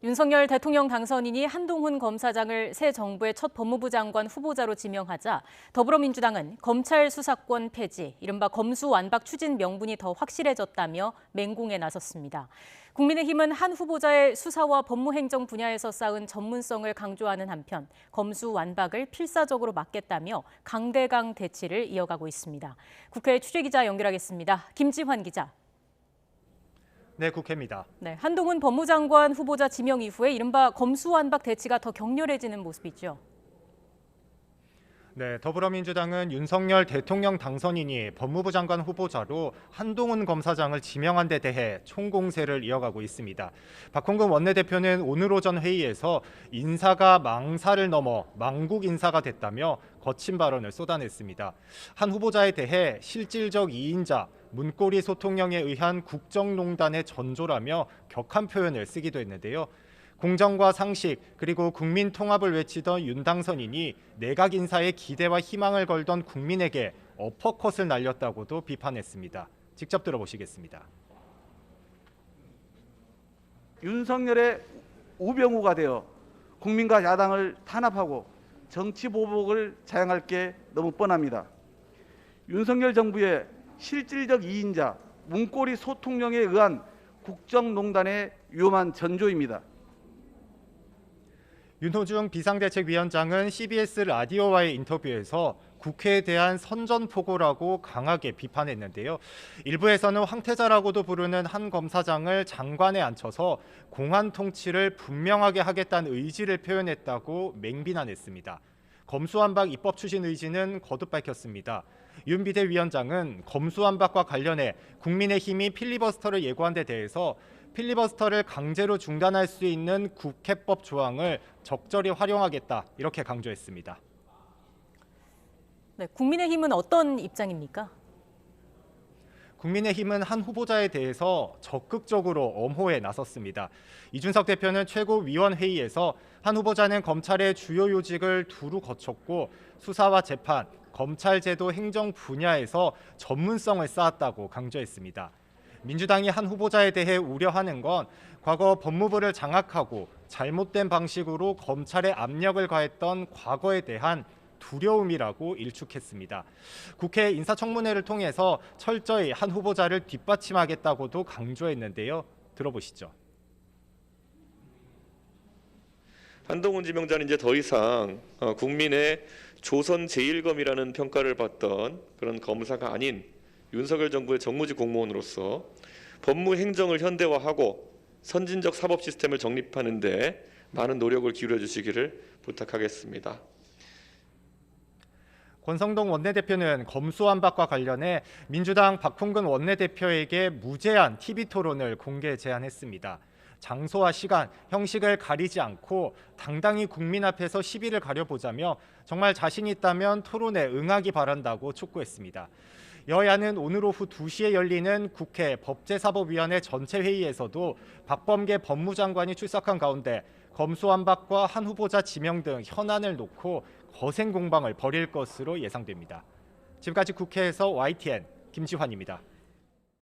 윤석열 대통령 당선인이 한동훈 검사장을 새 정부의 첫 법무부 장관 후보자로 지명하자 더불어민주당은 검찰 수사권 폐지, 이른바 검수완박 추진 명분이 더 확실해졌다며 맹공에 나섰습니다. 국민의힘은 한 후보자의 수사와 법무행정 분야에서 쌓은 전문성을 강조하는 한편 검수완박을 필사적으로 막겠다며 강대강 대치를 이어가고 있습니다. 국회 취재기자 연결하겠습니다. 김지환 기자. 네, 국회입니다. 네, 한동훈 법무장관 후보자 지명 이후에 이른바 검수완박 대치가 더 격렬해지는 모습이죠. 네, 더불어민주당은 윤석열 대통령 당선인이 법무부 장관 후보자로 한동훈 검사장을 지명한 데 대해 총공세를 이어가고 있습니다. 박홍근 원내대표는 오늘 오전 회의에서 인사가 망사를 넘어 망국 인사가 됐다며 거친 발언을 쏟아냈습니다. 한 후보자에 대해 실질적 이인자, 문고리 소통령에 의한 국정농단의 전조라며 격한 표현을 쓰기도 했는데요. 공정과 상식 그리고 국민 통합을 외치던 윤 당선인이 내각 인사에 기대와 희망을 걸던 국민에게 어퍼컷을 날렸다고도 비판했습니다. 직접 들어보시겠습니다. 윤석열의 우병우가 되어 국민과 야당을 탄압하고 정치 보복을 자행할 게 너무 뻔합니다. 윤석열 정부의 실질적 이인자, 문고리 소통령에 의한 국정농단의 위험한 전조입니다. 윤호중 비상대책위원장은 CBS 라디오와의 인터뷰에서 국회에 대한 선전포고라고 강하게 비판했는데요. 일부에서는 황태자라고도 부르는 한 검사장을 장관에 앉혀서 공안 통치를 분명하게 하겠다는 의지를 표현했다고 맹비난했습니다. 검수완박 입법 추진 의지는 거듭 밝혔습니다. 윤 비대위원장은 검수완박과 관련해 국민의힘이 필리버스터를 예고한 데 대해서 필리버스터를 강제로 중단할 수 있는 국회법 조항을 적절히 활용하겠다, 이렇게 강조했습니다. 네, 국민의힘은 어떤 입장입니까? 국민의힘은 한 후보자에 대해서 적극적으로 엄호에 나섰습니다. 이준석 대표는 최고위원회의에서 한 후보자는 검찰의 주요 요직을 두루 거쳤고 수사와 재판, 검찰제도 행정 분야에서 전문성을 쌓았다고 강조했습니다. 민주당이 한 후보자에 대해 우려하는 건 과거 법무부를 장악하고 잘못된 방식으로 검찰에 압력을 가했던 과거에 대한 두려움이라고 일축했습니다. 국회 인사청문회를 통해서 철저히 한 후보자를 뒷받침하겠다고도 강조했는데요. 들어보시죠. 한동훈 지명자는 이제 더 이상 국민의 조선 제1검이라는 평가를 받던 그런 검사가 아닌 윤석열 정부의 정무직 공무원으로서 법무 행정을 현대화하고 선진적 사법 시스템을 정립하는 데 많은 노력을 기울여 주시기를 부탁하겠습니다. 권성동 원내대표는 검수완박과 관련해 민주당 박홍근 원내대표에게 무제한 TV 토론을 공개 제안했습니다. 장소와 시간, 형식을 가리지 않고 당당히 국민 앞에서 시비를 가려보자며 정말 자신 있다면 토론에 응하기 바란다고 촉구했습니다. 여야는 오늘 오후 2시에 열리는 국회 법제사법위원회 전체 회의에서도 박범계 법무장관이 출석한 가운데 검수완박과 한 후보자 지명 등 현안을 놓고 거센 공방을 벌일 것으로 예상됩니다. 지금까지 국회에서 YTN 김지환입니다.